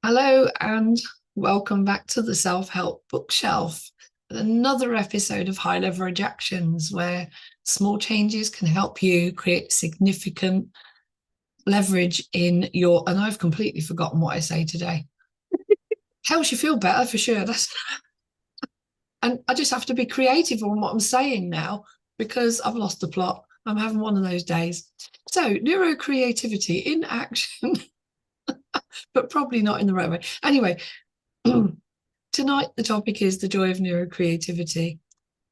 Hello and welcome back to the Self-Help Bookshelf. Another episode of High Leverage Actions where small changes can help you create significant leverage in your, and I've completely forgotten what I say today. Helps you feel better for sure. And I just have to be creative on what I'm saying now because I've lost the plot. I'm having one of those days. So, neurocreativity in action, but probably not in the right way. Anyway, tonight, the topic is the joy of neurocreativity.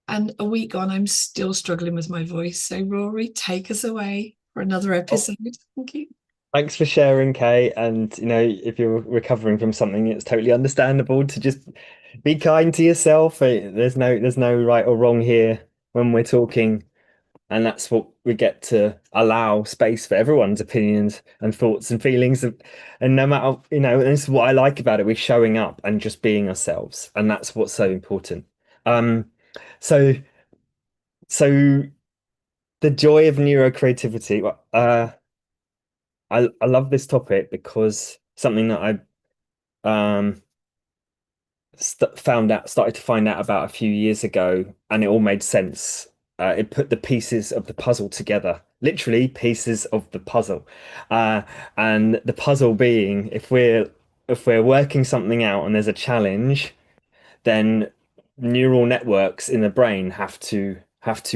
And a week on, I'm still struggling with my voice. So, Rory, take us away for another Oh, episode. Thank you. thanks for sharing, Kay. And if you're recovering from something, it's totally understandable to just be kind to yourself. There's no right or wrong here when we're talking, and that's what we get to allow space for everyone's opinions and thoughts and feelings. And no matter, and this is what I like about it. We're showing up and just being ourselves, and that's what's so important. Um, so so the joy of neurocreativity. I love this topic because something that I started to find out about a few years ago, and it all made sense. It put the pieces of the puzzle together, literally pieces of the puzzle, uh, and the puzzle being if we're working something out and there's a challenge, then neural networks in the brain have to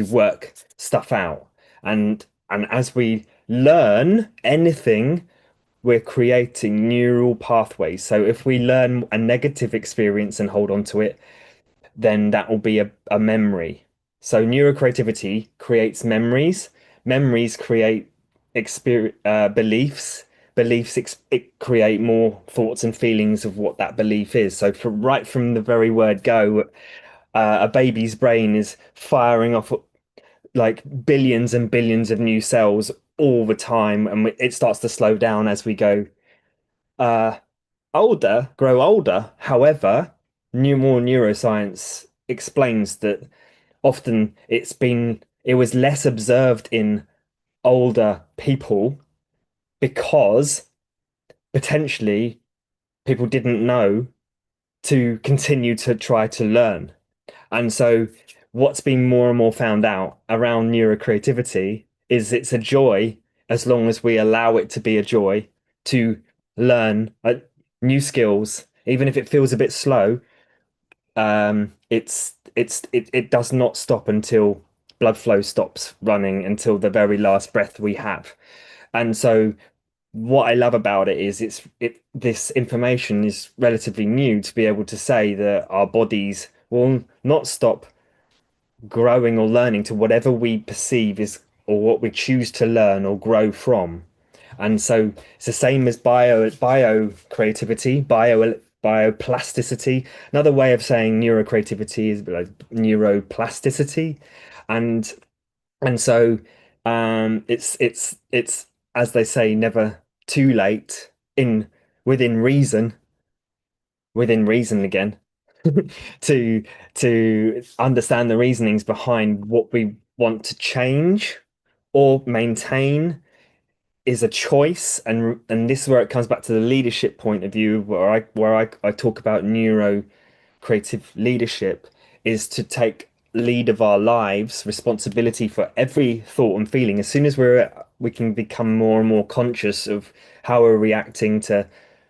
work stuff out, and as we learn anything we're creating neural pathways. So if we learn a negative experience and hold on to it, then that will be a memory. So neurocreativity creates memories. Memories create beliefs. It create more thoughts and feelings of what that belief is. So right from the very word go, a baby's brain is firing off like billions and billions of new cells all the time, and it starts to slow down as we go uh, grow older. However, more neuroscience explains that often it was less observed in older people because potentially people didn't know to continue to try to learn. And so what's been more and more found out around neurocreativity is it's a joy as long as we allow it to be a joy to learn new skills, even if it feels a bit slow. It does not stop until blood flow stops running until the very last breath we have. And so what I love about it is this information is relatively new to be able to say that our bodies will not stop growing or learning to whatever we perceive is or what we choose to learn or grow from. And so it's the same as bio creativity, bioplasticity. Another way of saying neurocreativity is like neuroplasticity. And and so it's as they say, never too late in within reason, within reason again to understand the reasonings behind what we want to change or maintain is a choice, and this is where it comes back to the leadership point of view where I talk about neuro creative leadership is to take lead of our lives, responsibility for every thought and feeling. As soon as we can become more and more conscious of how we're reacting to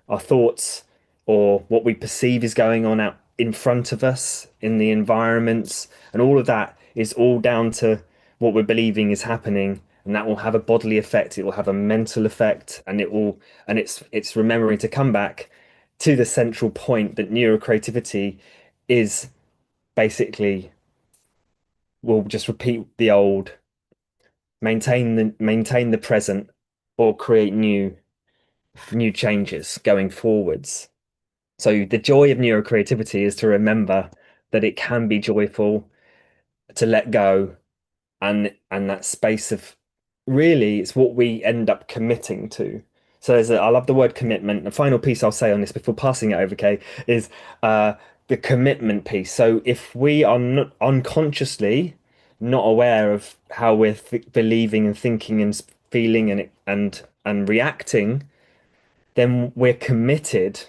our thoughts or what we perceive is going on out in front of us in the environments, and all of that is all down to what we're believing is happening, and that will have a bodily effect, it will have a mental effect, and it's remembering to come back to the central point that neurocreativity is basically we'll just repeat the old, maintain the present, or create new changes going forwards. So the joy of neurocreativity is to remember that it can be joyful, to let go, and that space of really it's what we end up committing to. So I love the word commitment. The final piece I'll say on this before passing it over, Kay, is uh, the commitment piece. So if we are not unconsciously not aware of how we're believing and thinking and feeling and reacting, then we're committed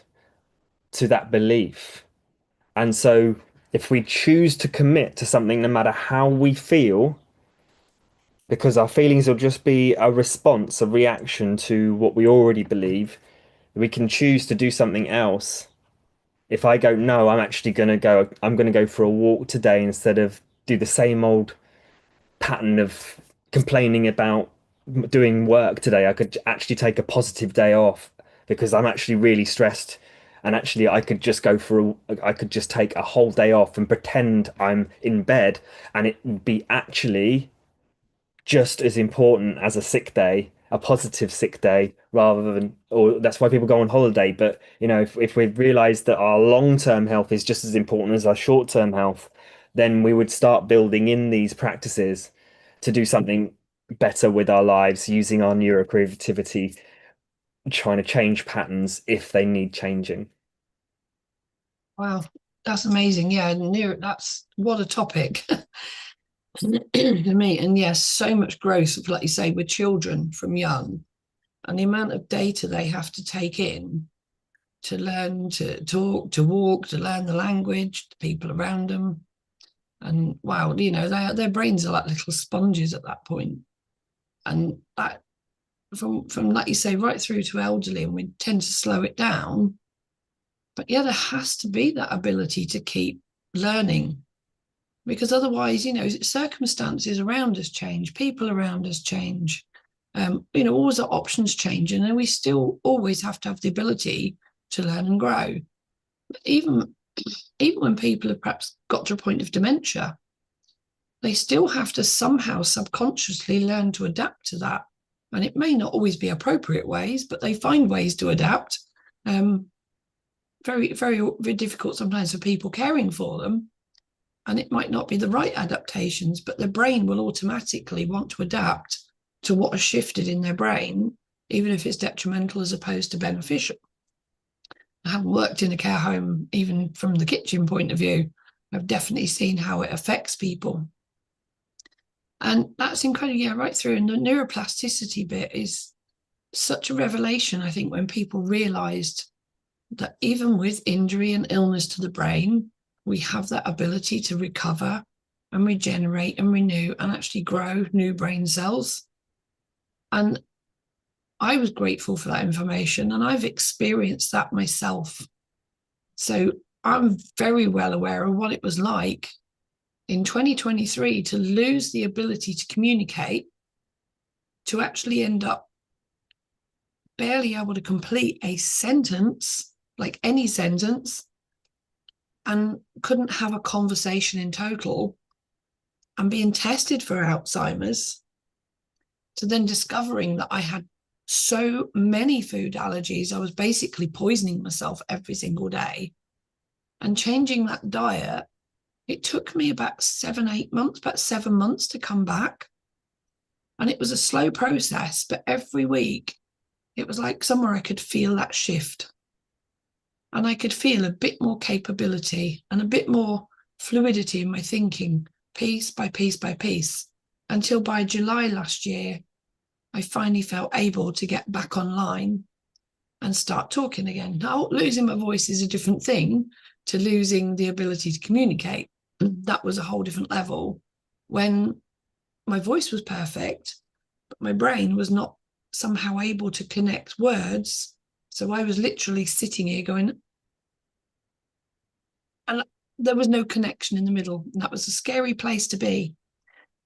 to that belief. And so if we choose to commit to something, no matter how we feel, because our feelings will just be a response, a reaction to what we already believe, we can choose to do something else. If I go, no, I'm going to go for a walk today instead of do the same old pattern of complaining about doing work today. I could actually take a positive day off because I'm actually really stressed. And actually, I could just take a whole day off and pretend I'm in bed, and it would be actually just as important as a sick day, a positive sick day, rather than, or that's why people go on holiday. But, if we realize that our long-term health is just as important as our short-term health, then we would start building in these practices to do something better with our lives using our neurocreativity, trying to change patterns if they need changing. Wow, that's amazing. Yeah, that's what a topic to me. And yes, so much growth, like you say, with children from young, and the amount of data they have to take in to learn to talk, to walk, to learn the language, the people around them. And wow, their brains are like little sponges at that point. And that from like you say, right through to elderly, and we tend to slow it down. But yeah, there has to be that ability to keep learning, because otherwise, circumstances around us change, people around us change. Always our options change, and then we still always have to have the ability to learn and grow. But even when people have perhaps got to a point of dementia, they still have to somehow subconsciously learn to adapt to that. And it may not always be appropriate ways, but they find ways to adapt. Very, very, very difficult sometimes for people caring for them. And it might not be the right adaptations, but the brain will automatically want to adapt to what has shifted in their brain, even if it's detrimental as opposed to beneficial. I haven't worked in a care home, even from the kitchen point of view. I've definitely seen how it affects people. And that's incredible, yeah, right through. And the neuroplasticity bit is such a revelation, I think, when people realized that even with injury and illness to the brain, we have that ability to recover and regenerate and renew and actually grow new brain cells. And I was grateful for that information, and I've experienced that myself. So I'm very well aware of what it was like in 2023 to lose the ability to communicate, to actually end up barely able to complete a sentence, like any sentence, and couldn't have a conversation in total, and being tested for Alzheimer's, to then discovering that I had so many food allergies. I was basically poisoning myself every single day, and changing that diet. It took me about 7 months to come back. And it was a slow process, but every week it was like somewhere I could feel that shift. And I could feel a bit more capability and a bit more fluidity in my thinking, piece by piece by piece, until by July last year, I finally felt able to get back online and start talking again. Now, losing my voice is a different thing to losing the ability to communicate. That was a whole different level. When my voice was perfect, but my brain was not somehow able to connect words. So I was literally sitting here going, and there was no connection in the middle. And that was a scary place to be.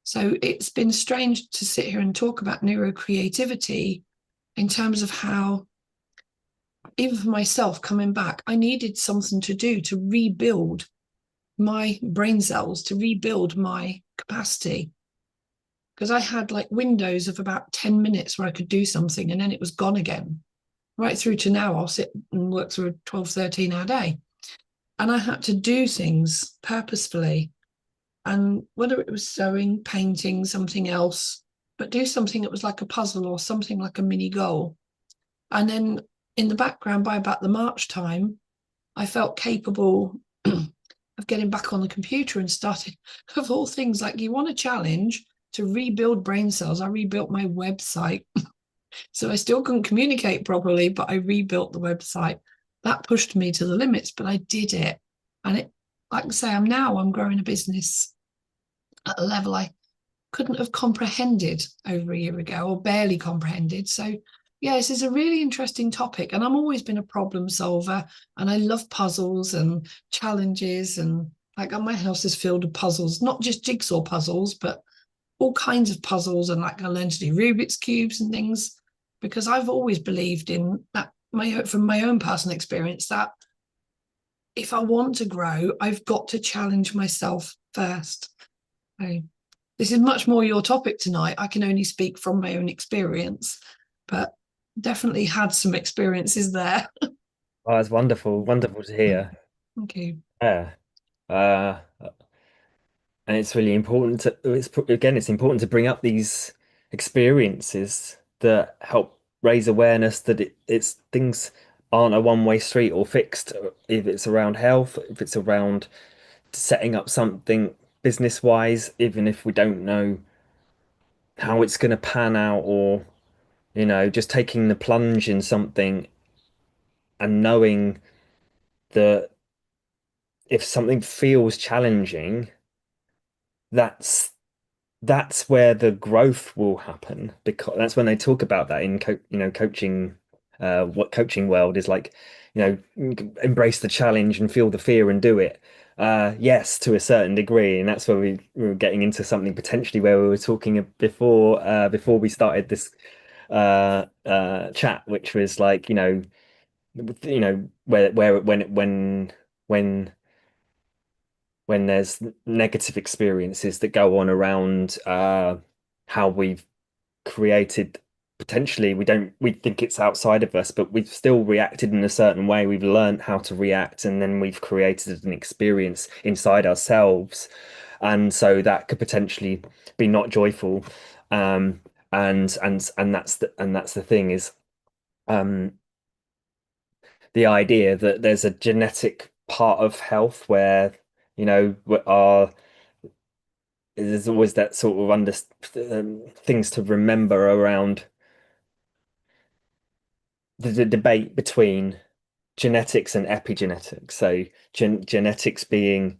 So it's been strange to sit here and talk about neurocreativity in terms of how, even for myself coming back, I needed something to do to rebuild my brain cells, to rebuild my capacity. Because I had like windows of about 10 minutes where I could do something, and then it was gone again. Right through to now, I'll sit and work through a 12, 13-hour day. And I had to do things purposefully. And whether it was sewing, painting, something else, but do something that was like a puzzle or something like a mini goal. And then in the background, by about the March time, I felt capable of getting back on the computer and started, of all things, like you want a challenge to rebuild brain cells. I rebuilt my website. So I still couldn't communicate properly, but I rebuilt the website. that pushed me to the limits, but I did it. And it, like I say, I'm growing a business at a level I couldn't have comprehended over a year ago, or barely comprehended. So yeah, this is a really interesting topic. And I've always been a problem solver, and I love puzzles and challenges, and like my house is filled with puzzles, not just jigsaw puzzles, but all kinds of puzzles. And like I learned to do Rubik's cubes and things, because I've always believed in that, from my own personal experience, that if I want to grow, I've got to challenge myself first. So this is much more your topic tonight. I can only speak from my own experience, but definitely had some experiences there. Oh, that's wonderful, wonderful to hear. Thank you. Yeah. Uh, and it's really important to, it's important to bring up these experiences that help raise awareness that it's things aren't a one-way street or fixed. If it's around health, if it's around setting up something business-wise, even if we don't know how it's going to pan out, or just taking the plunge in something and knowing that if something feels challenging, that's that's where the growth will happen, because that's when they talk about that in coaching. What coaching world is like, embrace the challenge and feel the fear and do it. Yes, to a certain degree, and that's where we were getting into something potentially where we were talking before we started this chat, which was like, where when when there's negative experiences that go on around how we've created, potentially we think it's outside of us, but we've still reacted in a certain way. We've learned how to react, and then we've created an experience inside ourselves, and so that could potentially be not joyful. um and that's the thing is, um the idea that there's a genetic part of health where, our there's always that sort of things to remember around the debate between genetics and epigenetics. So genetics being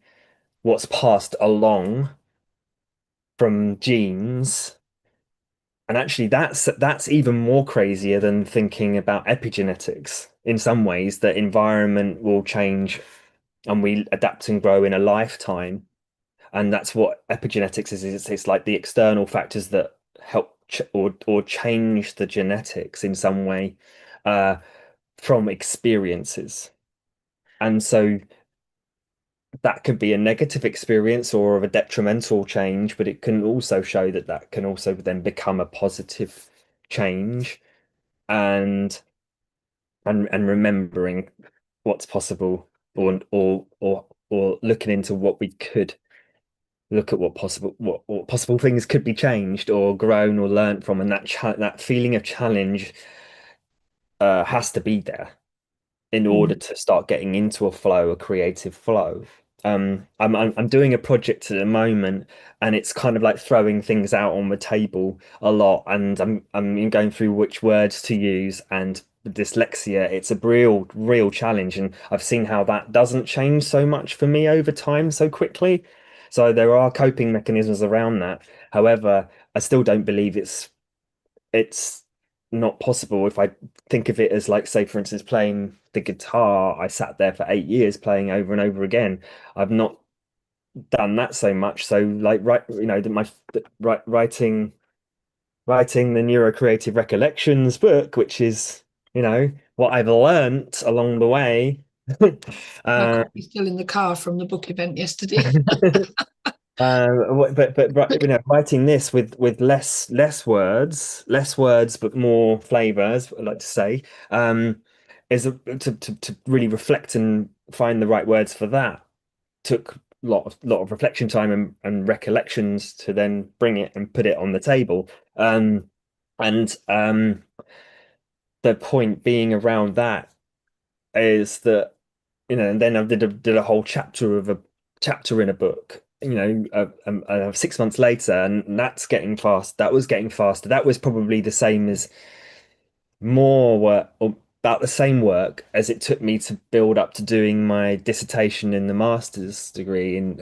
what's passed along from genes. And actually that's even more crazier than thinking about epigenetics. In some ways, the environment will change and we adapt and grow in a lifetime. And that's what epigenetics is. It's like the external factors that help or change the genetics in some way, uh, from experiences. And so that could be a negative experience or of a detrimental change, but it can also show that that can also then become a positive change, and and remembering what's possible, or looking into what we could look at, what possible things could be changed or grown or learnt from, and that feeling of challenge has to be there in order Mm. to start getting into a flow, a creative flow. I'm doing a project at the moment, and it's kind of like throwing things out on the table a lot, and I'm going through which words to use, and dyslexia, it's a real challenge, and I've seen how that doesn't change so much for me over time so quickly. So there are coping mechanisms around that. However, I still don't believe it's not possible. If I think of it as, like, say, for instance, playing the guitar, I sat there for 8 years playing over and over again. I've not done that so much. So, like, writing the Neuro-creative recollections book, which is, what I've learnt along the way. My uh, copy's still in the car from the book event yesterday. writing this with less words, but more flavors, I like to say, is to really reflect and find the right words for that. Took lot of reflection time and recollections to then bring it and put it on the table. And the point being around that is that, and then I did a whole chapter in a book, 6 months later, and that's getting fast. That was getting faster. That was probably the same as more work, or about the same work as it took me to build up to doing my dissertation in the master's degree in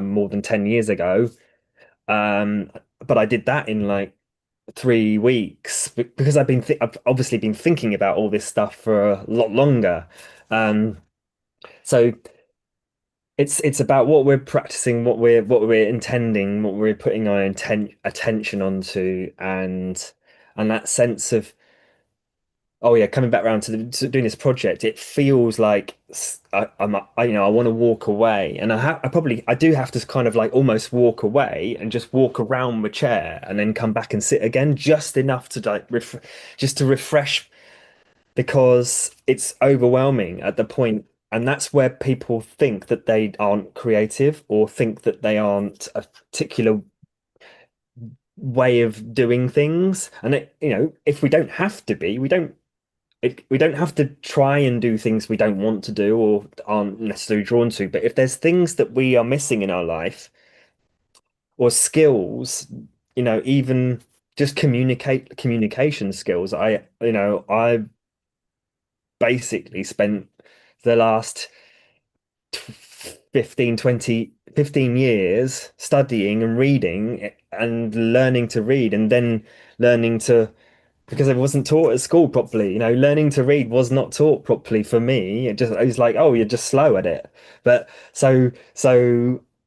more than 10 years ago. Um, but I did that in like 3 weeks because I've obviously been thinking about all this stuff for a lot longer. Um, so it's about what we're practicing, what we're intending, what we're putting our attention onto, and that sense of, oh yeah, coming back around to doing this project, it feels like I want to walk away, and I do have to kind of like almost walk away and just walk around the chair and then come back and sit again, just enough to like just to refresh, because it's overwhelming at the point, and that's where people think that they aren't creative or think that they aren't a particular way of doing things. And if we don't have to be, we don't have to try and do things we don't want to do or aren't necessarily drawn to. But if there's things that we are missing in our life or skills, even just communication skills, I basically spent the last 15 years studying and reading and learning to read, and then learning to, because it wasn't taught at school properly. Learning to read was not taught properly for me. It was like, oh, you're just slow at it. But so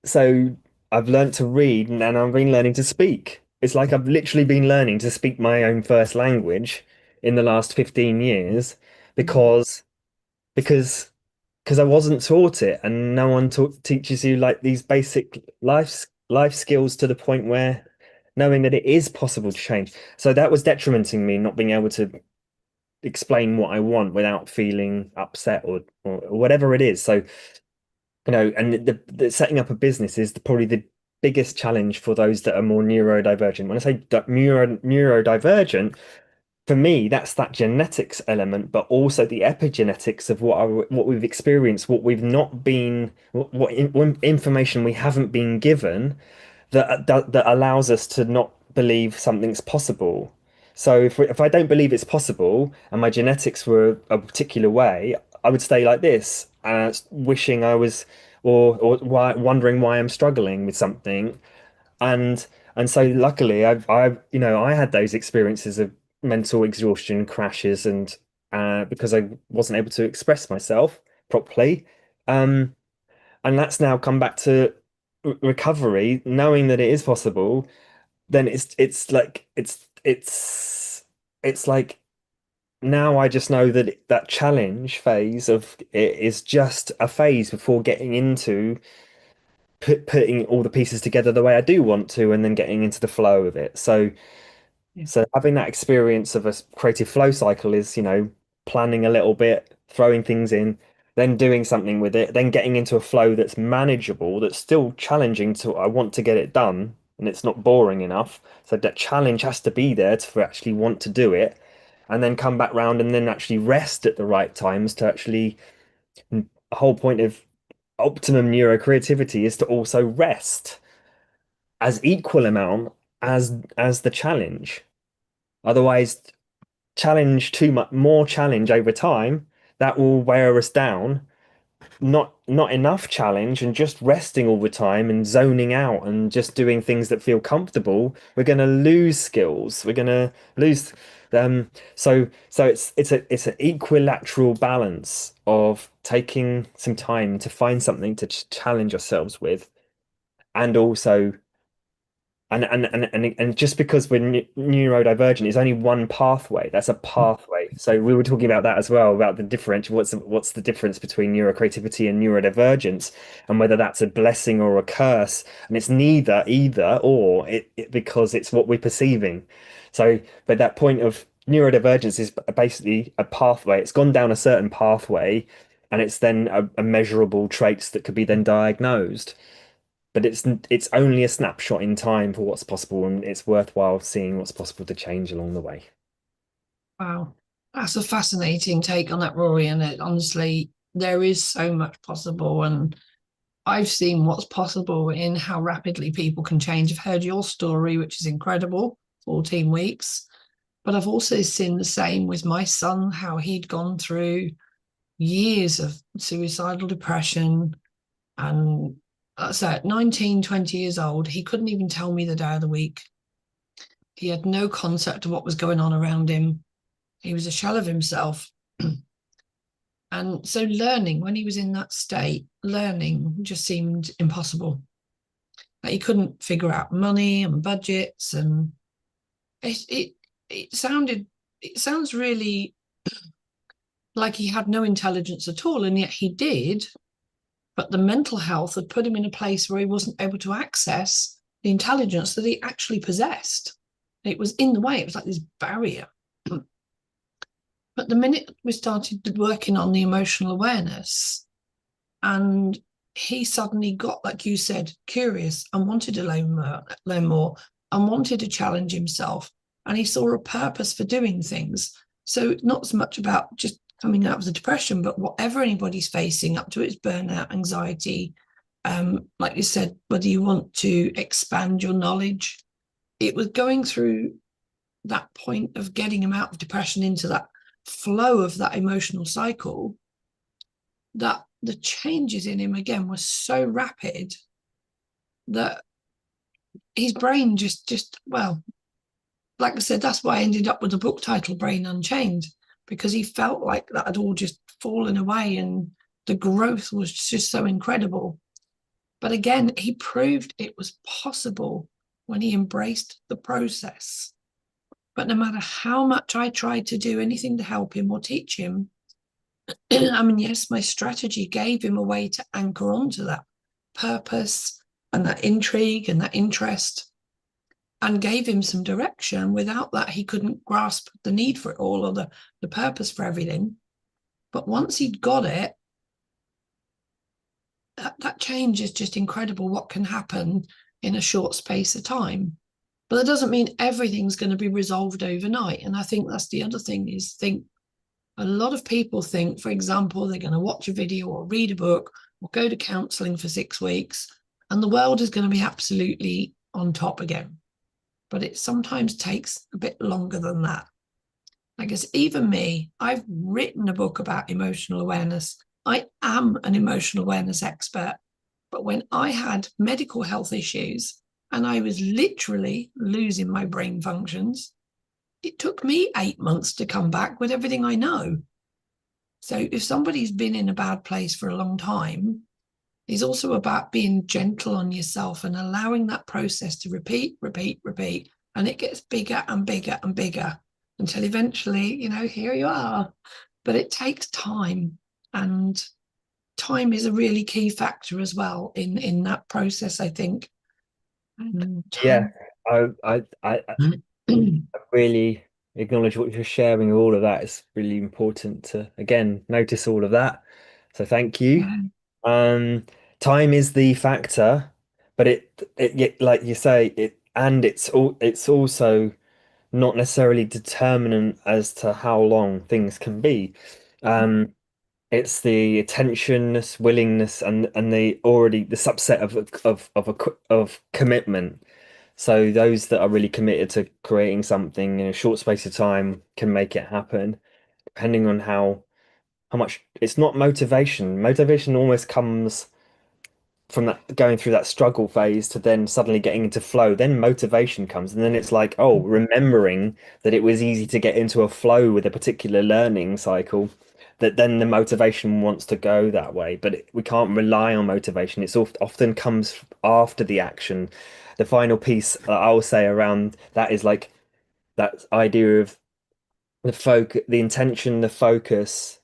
I've learned to read, and I've been learning to speak. It's like I've literally been learning to speak my own first language in the last 15 years because because because I wasn't taught it, and no one teaches you like these basic life skills to the point where knowing that it is possible to change. So that was detrimenting me, not being able to explain what I want without feeling upset or whatever it is. So, and the setting up a business is probably the biggest challenge for those that are more neurodivergent. When I say neurodivergent, for me, that's that genetics element, but also the epigenetics of what we've experienced, what we've not been, what information we haven't been given, that allows us to not believe something's possible. So if I don't believe it's possible and my genetics were a particular way, I would stay like this, wishing I was, wondering why I'm struggling with something. And so luckily I had those experiences of mental exhaustion, crashes, and because I wasn't able to express myself properly. Um, and that's now come back to recovery, knowing that it is possible. Then it's like now I just know that that challenge phase of it is just a phase before getting into putting all the pieces together the way I do want to, and then getting into the flow of it. So Yeah. so having that experience of a creative flow cycle is, planning a little bit, throwing things in, then doing something with it, then getting into a flow that's manageable, that's still challenging to, I want to get it done, and it's not boring enough. So that challenge has to be there to actually want to do it, and then come back round and then actually rest at the right times to actually, the whole point of optimum neurocreativity is to also rest as equal amount as the challenge. Otherwise, challenge too much, more challenge over time, that will wear us down. Not enough challenge and just resting all the time and zoning out and just doing things that feel comfortable, we're going to lose skills. We're going to lose so it's an equilateral balance of taking some time to find something to challenge ourselves with, and also and just because we're neurodivergent is only one pathway. That's a pathway. So we were talking about that as well, about the differential. What's the difference between neurocreativity and neurodivergence, and whether that's a blessing or a curse. And it's neither, either or, because it's what we're perceiving. So, but that point of neurodivergence is basically a pathway. It's gone down a certain pathway, and it's then a measurable traits that could be then diagnosed, but it's only a snapshot in time for what's possible, and it's worthwhile seeing what's possible to change along the way. Wow. That's a fascinating take on that, Rory. And it honestly, there is so much possible. And I've seen what's possible in how rapidly people can change. I've heard your story, which is incredible, 14 weeks. But I've also seen the same with my son, how he'd gone through years of suicidal depression. And so at 19, 20 years old, he couldn't even tell me the day of the week. He had no concept of what was going on around him. He was a shell of himself. And so learning, when he was in that state, learning just seemed impossible. Like he couldn't figure out money and budgets, and it it it sounded it sounds really like he had no intelligence at all, and yet he did. But the mental health had put him in a place where he wasn't able to access the intelligence that he actually possessed. It was in the way. It was like this barrier. But the minute we started working on the emotional awareness, and he suddenly got, like you said, curious and wanted to learn more and wanted to challenge himself. And he saw a purpose for doing things. So not so much about just coming out of the depression, but whatever anybody's facing, up to its burnout, anxiety, like you said, whether you want to expand your knowledge, it was going through that point of getting him out of depression into that flow of that emotional cycle, that the changes in him again were so rapid that his brain just well, like I said, that's why I ended up with the book title Brain Unchained, because he felt like that had all just fallen away and the growth was just so incredible. But again, he proved it was possible when he embraced the process. But no matter how much I tried to do anything to help him or teach him, I mean, yes, my strategy gave him a way to anchor onto that purpose and that intrigue and that interest, and gave him some direction. Without that, he couldn't grasp the need for it all, or the purpose for everything. But once he'd got it, that change is just incredible what can happen in a short space of time. But that doesn't mean everything's going to be resolved overnight. And I think that's the other thing, is think a lot of people think, for example, they're going to watch a video or read a book or go to counseling for 6 weeks and the world is going to be absolutely on top again. But it sometimes takes a bit longer than that. I guess even me, I've written a book about emotional awareness. I am an emotional awareness expert. But when I had medical health issues and I was literally losing my brain functions, it took me 8 months to come back with everything I know. So if somebody's been in a bad place for a long time, it's also about being gentle on yourself and allowing that process to repeat, repeat, repeat. And it gets bigger and bigger and bigger until eventually, here you are. But it takes time. And time is a really key factor as well in that process, I think. Yeah, Time. I really acknowledge what you're sharing. All of that is really important to, again, notice all of that. So thank you. Yeah. Um, Time is the factor, but like you say, it's also not necessarily determinant as to how long things can be. Um, it's the attentionness, willingness, and the subset of commitment. So those that are really committed to creating something in a short space of time can make it happen, depending on how much. It's not motivation. Motivation almost comes from that, going through that struggle phase to then suddenly getting into flow. Then motivation comes, and then it's like, oh, remembering that it was easy to get into a flow with a particular learning cycle, that then the motivation wants to go that way. But we can't rely on motivation. It's often comes after the action. The final piece that I'll say around that is like that idea of the focus, the intention, the focus,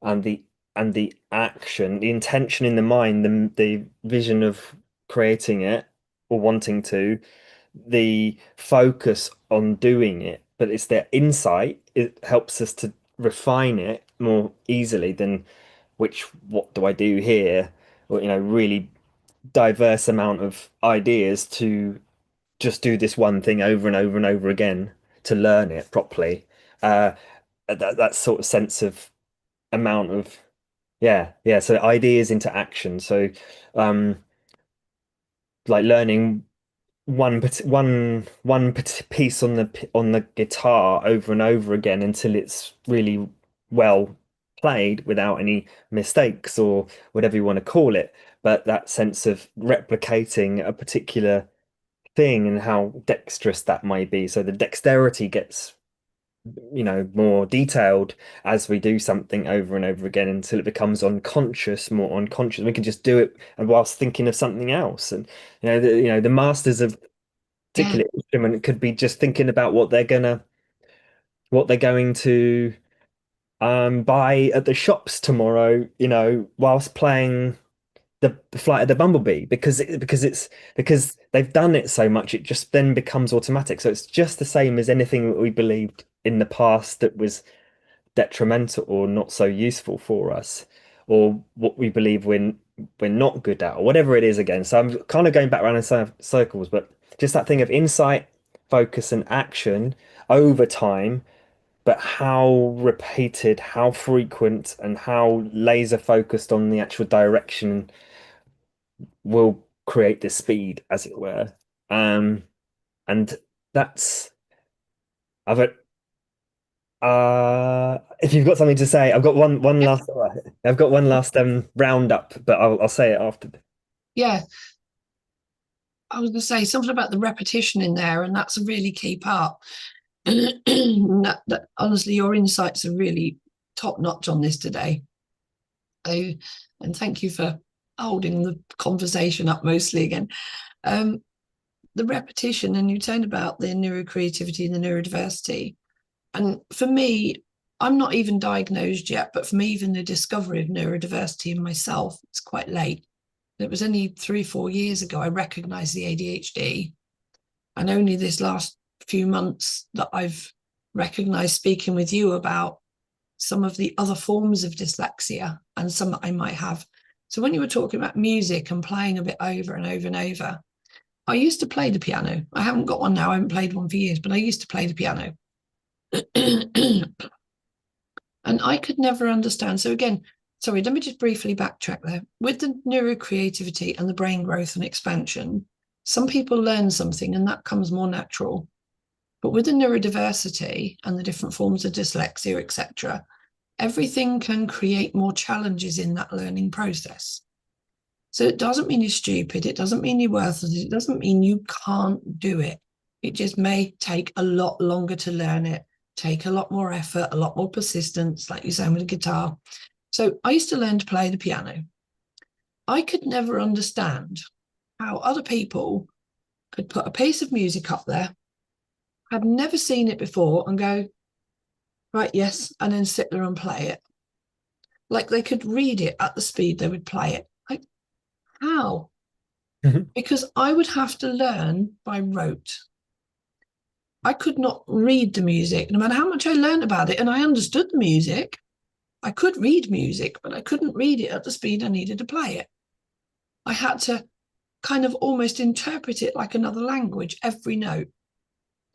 and the action, the intention in the mind, the vision of creating it or wanting to, the focus on doing it. But it's their insight. It helps us to refine it more easily than what do I do here? Or, really diverse amount of ideas to just do this one thing over and over and over again to learn it properly. Uh, that sort of sense of amount of yeah. So ideas into action. So, um, like learning piece on the guitar over and over again until it's really well played without any mistakes or whatever you want to call it. But that sense of replicating a particular thing and how dexterous that might be. So the dexterity gets, more detailed as we do something over and over again until it becomes unconscious, more unconscious. We can just do it and whilst thinking of something else. And the masters of Yeah, particular instrument could be just thinking about what they're going to buy at the shops tomorrow, whilst playing the Flight of the Bumblebee because they've done it so much, it just then becomes automatic. So it's just the same as anything that we believed in the past that was detrimental or not so useful for us, or what we believe we're not good at, or whatever it is again. So I'm kind of going back around in circles, but just that thing of insight, focus, and action over time, but how repeated, how frequent, and how laser focused on the actual direction will create the speed, as it were. Um, and that's I've if you've got something to say, I've got one yeah, last I've got one last roundup, but I'll say it after. yeah. I was going to say something about the repetition in there, and that's a really key part. Honestly, your insights are really top notch on this today. So, and thank you for holding the conversation up mostly again. Um, the repetition, and you talked about the neurocreativity and the neurodiversity. And for me, I'm not even diagnosed yet, but for me, even the discovery of neurodiversity in myself, it's quite late. It was only 3 or 4 years ago I recognized the ADHD. And only this last few months that I've recognized speaking with you about some of the other forms of dyslexia and some that I might have. So when you were talking about music and playing a bit over and over and over, I used to play the piano. I haven't got one now. I haven't played one for years, but I used to play the piano. And I could never understand. So again, sorry, let me just briefly backtrack there. With the neurocreativity and the brain growth and expansion, some people learn something and that comes more natural. But with the neurodiversity and the different forms of dyslexia, etc., everything can create more challenges in that learning process. So it doesn't mean you're stupid. It doesn't mean you're worthless. It doesn't mean you can't do it. It just may take a lot longer to learn it, take a lot more effort, a lot more persistence, like you're saying with the guitar. So I used to learn to play the piano. I could never understand how other people could put a piece of music up there, had never seen it before, and go, right, yes, and then sit there and play it. Like they could read it at the speed they would play it. Like, how? Because I would have to learn by rote. I could not read the music, no matter how much I learned about it, and I understood the music. I could read music, but I couldn't read it at the speed I needed to play it. I had to kind of almost interpret it like another language, every note,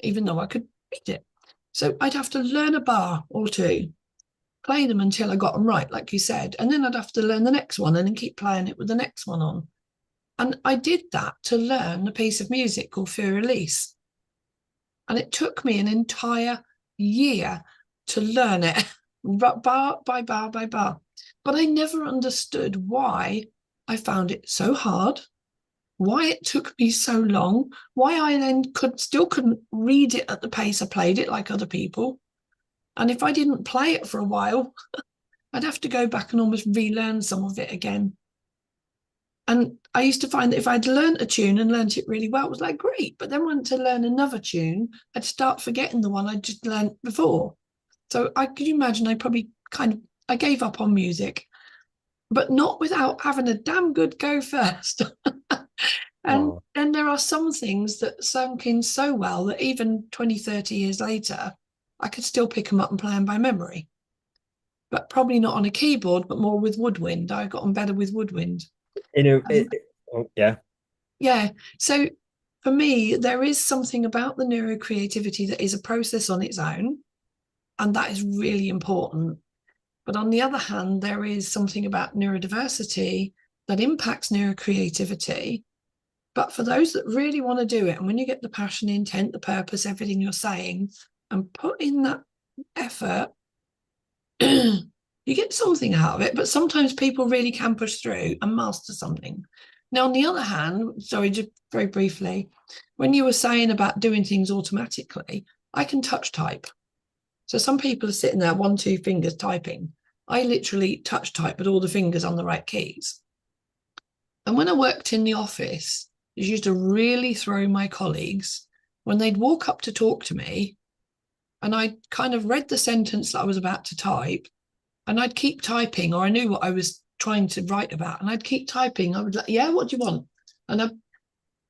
even though I could read it. So I'd have to learn a bar or two, play them until I got them right, like you said, and then I'd have to learn the next one and then keep playing it with the next one on. And I did that to learn a piece of music called Fear Release. And it took me an entire year to learn it, bar by bar by bar. But I never understood why I found it so hard, why it took me so long, why I then couldn't read it at the pace I played it like other people. And if I didn't play it for a while, I'd have to go back and almost relearn some of it again. And I used to find that if I'd learned a tune and learnt it really well, it was like great. But then when to learn another tune, I'd start forgetting the one I'd just learnt before. So I could imagine I gave up on music, but not without having a damn good go first. And Oh, then there are some things that sunk in so well that even 20, 30 years later, I could still pick them up and play them by memory. But probably not on a keyboard, but more with woodwind. I got on better with woodwind. Um, oh, yeah. yeah. So for me, there is something about the neurocreativity that is a process on its own, and that is really important. But on the other hand, there is something about neurodiversity that impacts neurocreativity. But for those that really want to do it, and when you get the passion, the intent, the purpose, everything you're saying, and put in that effort, you get something out of it. But sometimes people really can push through and master something. Now, on the other hand, sorry, just very briefly, when you were saying about doing things automatically, I can touch type. So some people are sitting there, 1, 2 fingers typing. I literally touch type with all the fingers on the right keys. And when I worked in the office, it used to really throw my colleagues when they'd walk up to talk to me and I kind of read the sentence that I was about to type and I'd keep typing, or I knew what I was trying to write about and I'd keep typing. I would like, yeah, what do you want? And I'd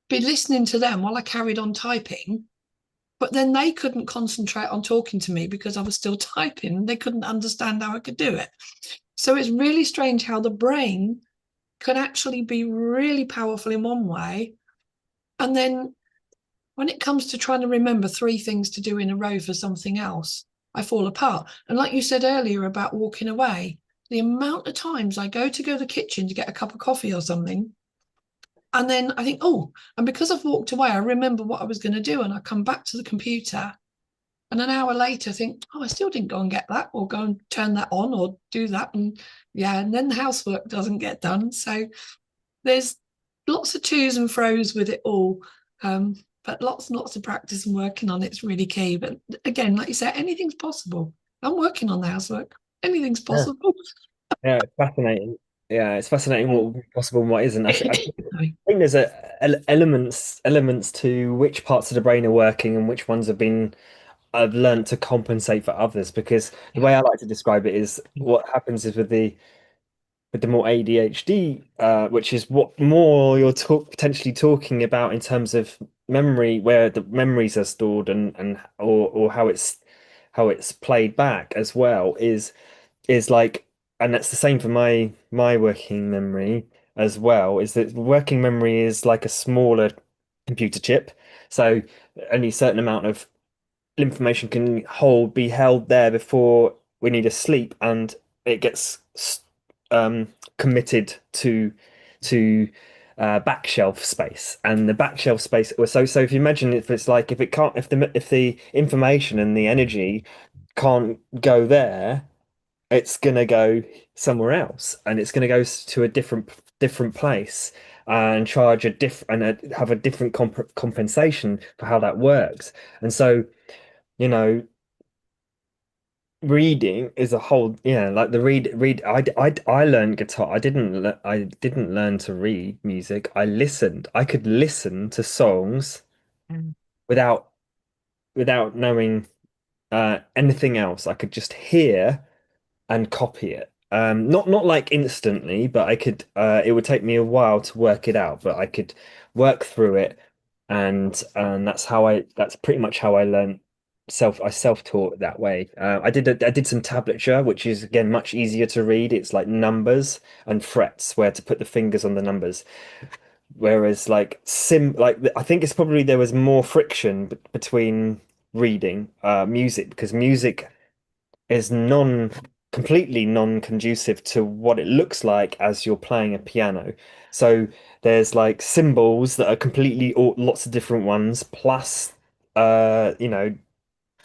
be listening to them while I carried on typing. But then they couldn't concentrate on talking to me because I was still typing. They couldn't understand how I could do it. So it's really strange how the brain can actually be really powerful in one way. And then when it comes to trying to remember 3 things to do in a row for something else, I fall apart. And like you said earlier about walking away, the amount of times I go to the kitchen to get a cup of coffee or something, and then I think, oh, and because I've walked away, I remember what I was going to do, and I come back to the computer, and an hour later think, oh, I still didn't go and get that, or go and turn that on, or do that, and yeah, and then the housework doesn't get done. So there's lots of twos and fro's with it all. But lots and lots of practice and working on it's really key. But again, like you said, anything's possible. I'm working on the housework. Anything's Yeah. possible. Yeah, it's fascinating. Yeah, it's fascinating what will be possible and what isn't. I Sorry. think there's elements to which parts of the brain are working and which ones I've learned to compensate for others, because the Yeah. way I like to describe it is what happens is with the more ADHD, which is what more you're potentially talking about in terms of memory, where the memories are stored and or how it's played back as well, is like, and that's the same for my working memory as well, is that working memory is like a smaller computer chip, so only a certain amount of information can be held there before we need to sleep, and it gets committed to back shelf space. And the back shelf space, so if you imagine, if it's like, if it can't, if the information and the energy can't go there, it's gonna go somewhere else, and it's gonna go to a different place and charge a different and have a different compensation for how that works. And so, you know, reading is a whole, yeah, like the read I learned guitar. I didn't learn to read music. I could listen to songs Mm. without knowing anything else. I could just hear and copy it. Not like instantly, but I could. It would take me a while to work it out, but I could work through it, and That's pretty much how I learned. I self-taught that way. I did some tablature, which is again much easier to read. It's like numbers and frets, where to put the fingers on the numbers. Whereas I think it's probably there was more friction between reading music, because music is completely non-conducive to what it looks like as you're playing a piano. So there's like symbols that are completely lots of different ones, plus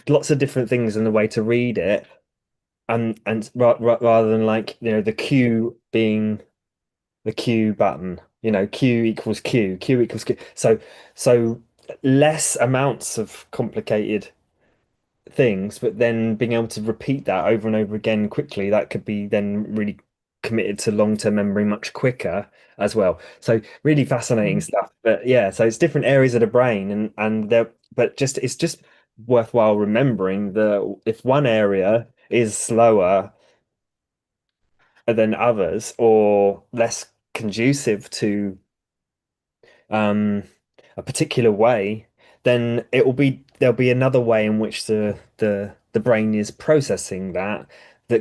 lots of different things in the way to read it, and rather than, like, the Q being the Q button, Q equals Q, Q equals Q. So less amounts of complicated things, but then being able to repeat that over and over again quickly, that could be then really committed to long-term memory much quicker as well. So really fascinating Mm. stuff. But yeah, so it's different areas of the brain, and there, but just it's just worthwhile remembering that if one area is slower than others, or less conducive to um, a particular way, then there'll be another way in which the brain is processing that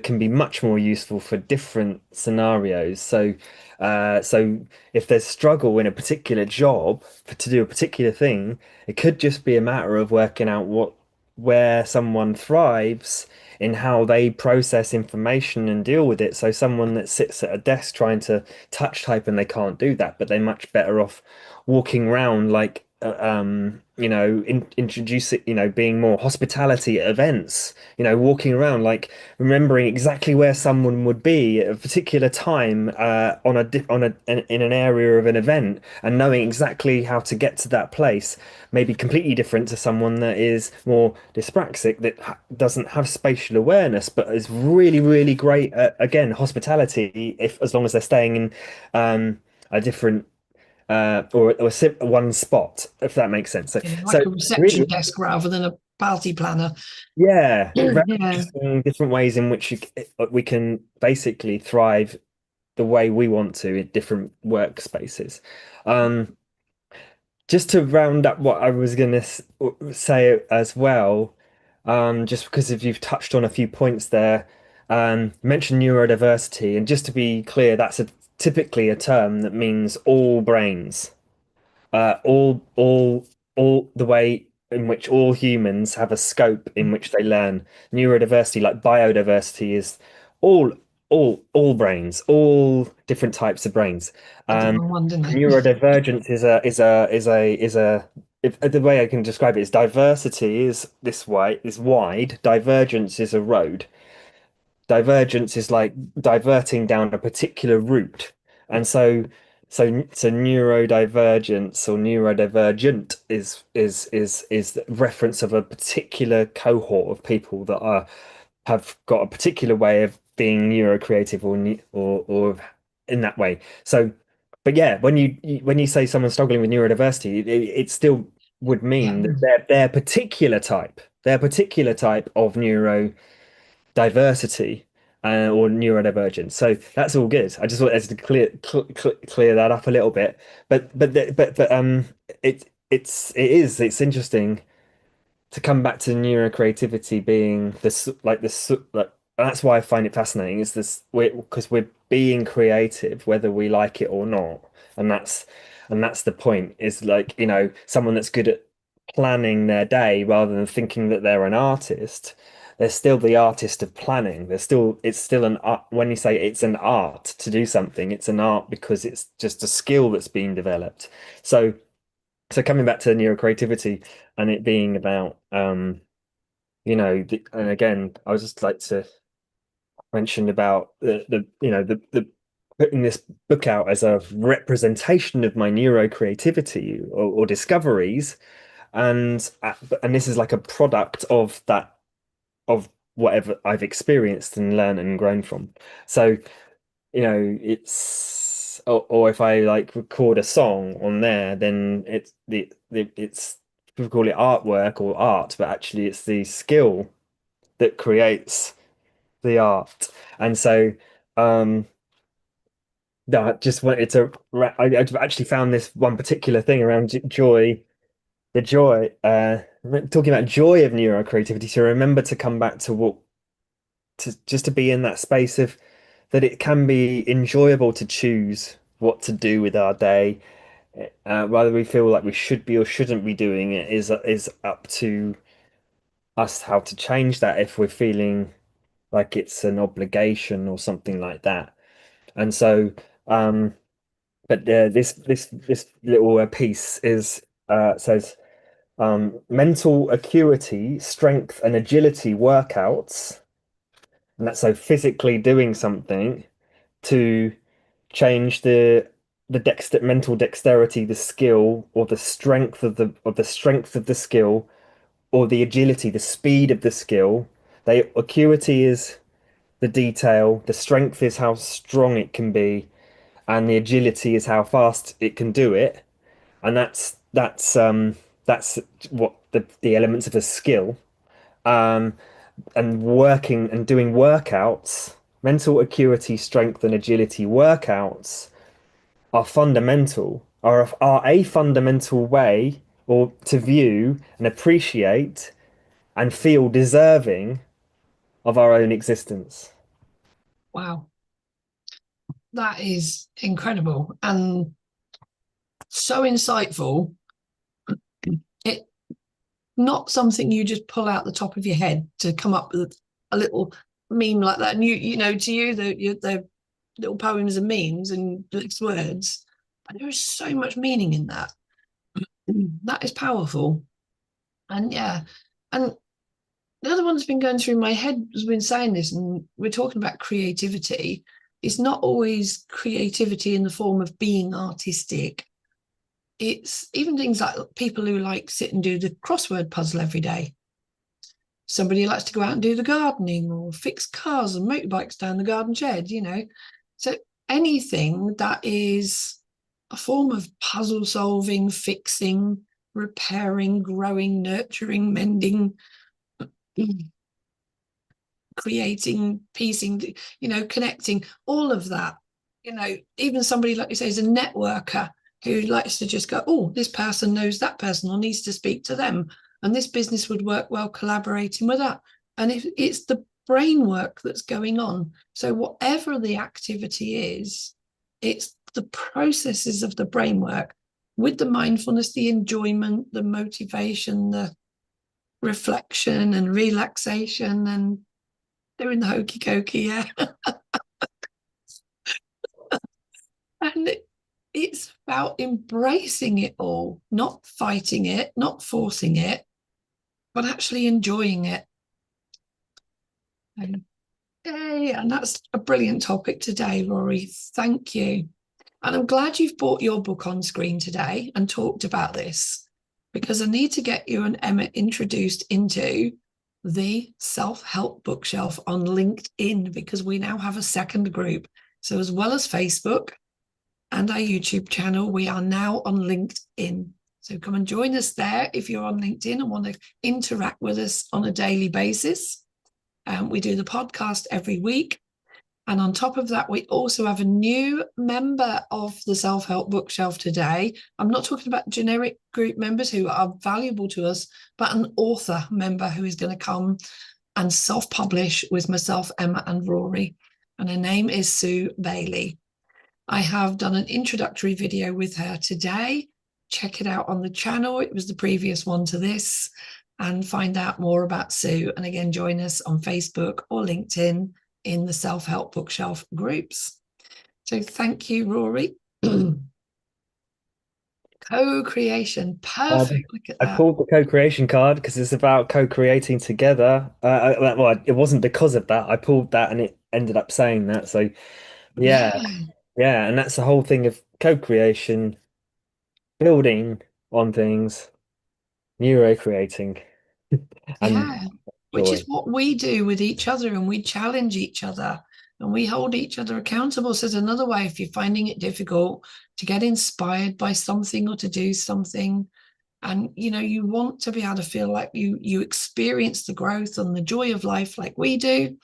can be much more useful for different scenarios. So if there's struggle in a particular job to do a particular thing, it could just be a matter of working out where someone thrives in how they process information and deal with it. So someone that sits at a desk trying to touch type and they can't do that, but they're much better off walking around like introduce it, being more hospitality at events, walking around like remembering exactly where someone would be at a particular time in an area of an event and knowing exactly how to get to that place may be completely different to someone that is more dyspraxic that doesn't have spatial awareness but is really, really great at, again, hospitality if as long as they're staying in a different or one spot, if that makes sense. So, Yeah, so like a reception really, desk rather than a party planner. yeah, very Yeah, interesting different ways in which we can basically thrive the way we want to in different workspaces. Um, just to round up what I was going to say as well, just because if you've touched on a few points there, you mentioned neurodiversity, and just to be clear, that's typically a term that means all brains. All the way in which all humans have a scope in which they learn. Neurodiversity, like biodiversity, is all all brains, all different types of brains. they did Um, on one, didn't they? Neurodivergence is a if the way I can describe it is diversity is this way is wide, divergence is a road. Divergence is like diverting down a particular route. And so neurodivergence or neurodivergent is the reference of a particular cohort of people that have got a particular way of being neurocreative or in that way. So, but yeah, when you say someone's struggling with neurodiversity, it still would Yeah, mean that their particular type of neurodiversity or neurodivergence. So that's all good. I just wanted to clear that up a little bit. But it's interesting to come back to neurocreativity being this like this like that's why I find it fascinating is this because we're being creative whether we like it or not, and that's the point is like someone that's good at planning their day rather than thinking that they're an artist. They're still the artist of planning. It's still an art. When you say it's an art to do something, it's an art because it's just a skill that's being developed. So coming back to neurocreativity and it being about and again, I would just like to mention about the putting this book out as a representation of my neurocreativity or discoveries, and this is like a product of that of whatever I've experienced and learned and grown from. So it's or if I like record a song on there, then it's people call it artwork or art, but actually it's the skill that creates the art. And so no, I just wanted to I've actually found this one particular thing around joy, the joy talking about joy of neurocreativity, to remember to come back to what to just to be in that space of that it can be enjoyable to choose what to do with our day. Whether we feel like we should be or shouldn't be doing it is up to us how to change that if we're feeling like it's an obligation or something like that. And so, but this little piece is says mental acuity, strength, and agility workouts, and that's so physically doing something to change the mental dexterity, the skill, or the strength of the skill, or the agility, the speed of the skill. They acuity is the detail, the strength is how strong it can be, and the agility is how fast it can do it. And that's what the elements of a skill. Um, and working and doing workouts, mental acuity, strength, and agility workouts are fundamental, are a fundamental way or to view and appreciate and feel deserving of our own existence. wow, that is incredible and so insightful. It not something you just pull out the top of your head to come up with. a little meme like that, and to you, the little poems and memes and mixed words, but there is so much meaning in that. That is powerful. And yeah, and the other one that's been going through my head has been saying this, and we're talking about creativity. It's not always creativity in the form of being artistic. It's even things like people who like sit and do the crossword puzzle every day. Somebody who likes to go out and do the gardening or fix cars and motorbikes down the garden shed. So anything that is a form of puzzle solving, fixing, repairing, growing, nurturing, mending, creating, piecing, connecting, all of that. Even somebody, like you say, is a networker who likes to just go, oh, this person knows that person or needs to speak to them. And this business would work well collaborating with that. And if it's the brain work that's going on, so whatever the activity is, it's the processes of the brain work with the mindfulness, the enjoyment, the motivation, the reflection and relaxation and doing the hokey cokey, yeah. And it's about embracing it all, not fighting it, not forcing it, but actually enjoying it. And that's a brilliant topic today, Rory. Thank you. And I'm glad you've brought your book on screen today and talked about this, because I need to get you and Emma introduced into the self-help bookshelf on LinkedIn, because we now have a second group. So as well as Facebook and our YouTube channel, we are now on LinkedIn. So come and join us there if you're on LinkedIn and want to interact with us on a daily basis. We do the podcast every week. And on top of that, we also have a new member of the Self-Help Bookshelf today. I'm not talking about generic group members who are valuable to us, but an author member who is going to come and self-publish with myself, Emma, and Rory. And her name is Sue Bailey. I have done an introductory video with her today. Check it out on the channel. It was the previous one to this, and find out more about Sue. And again, join us on Facebook or LinkedIn in the Self-Help Bookshelf groups. So thank you, Rory. Co-creation, perfect. Look at I that. pulled the co-creation card because it's about co-creating together. Well, it wasn't because of that. I pulled that and it ended up saying that. So yeah, Yeah, yeah, and that's the whole thing of co-creation, building on things, neuro-creating, and yeah. Which is joy. what we do with each other, and we challenge each other and we hold each other accountable. So there's another way, if you're finding it difficult to get inspired by something or to do something, and you want to be able to feel like you experience the growth and the joy of life like we do,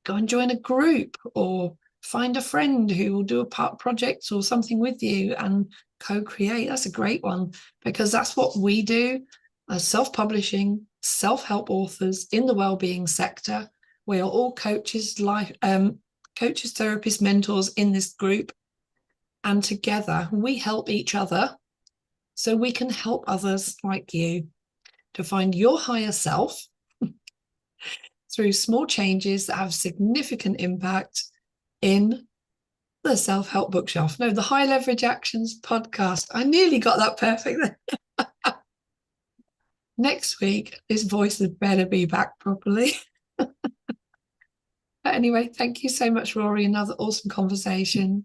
go and join a group or find a friend who will do a part project or something with you and co-create. That's a great one, because that's what we do as self-publishing self-help authors in the well-being sector. We are all coaches, coaches, therapists, mentors in this group, and together we help each other so we can help others like you to find your higher self through small changes that have significant impact in the Self-Help Bookshelf. No, the High Leverage Actions podcast. I nearly got that perfect. Next week, this voice had better be back properly. But anyway, thank you so much, Rory. Another awesome conversation.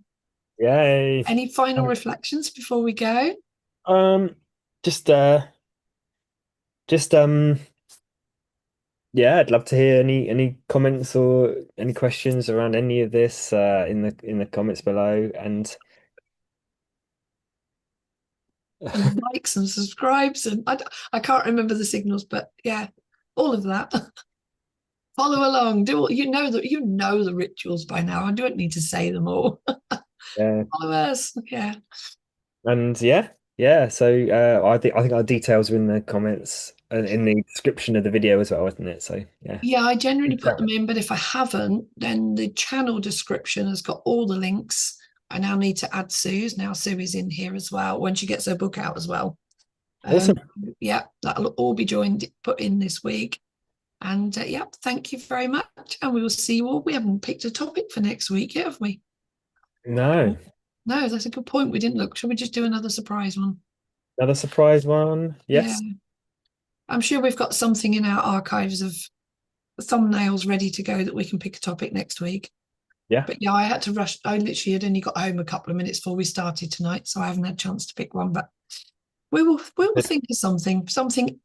Yay. Any final reflections before we go? Um, just just yeah, I'd love to hear any comments or any questions around any of this in the comments below. And likes and subscribes, and I can't remember the signals, but yeah, all of that. Follow along. Do all, the rituals by now. I don't need to say them all. Yeah, Follow us. Yeah. and yeah. So I think our details are in the comments and in the description of the video as well, isn't it? So yeah. Yeah, I generally put them in, but if I haven't, then the channel description has got all the links. I now need to add Sue's. Now Sue is in here as well when she gets her book out as well. Um, Awesome. yeah, that'll all be put in this week. And yep, thank you very much. And we will see you all. We haven't picked a topic for next week yet, have we? No. No, that's a good point. We didn't look. Shall we just do another surprise one? Another surprise one. Yeah. Yes. I'm sure we've got something in our archives of thumbnails ready to go that we can pick a topic next week. Yeah. But yeah, I had to rush. I literally had only got home a couple of minutes before we started tonight, so I haven't had a chance to pick one. But we will think of something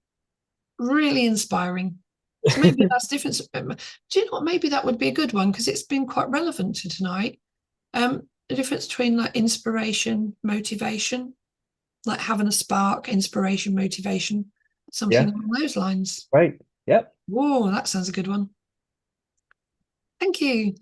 really inspiring. So maybe that's different. Do you know what? Maybe that would be a good one because it's been quite relevant to tonight. The difference between like inspiration, motivation, like having a spark, inspiration, motivation, something Yeah. along those lines. Great. Yep. Whoa, that sounds a good one. Thank you.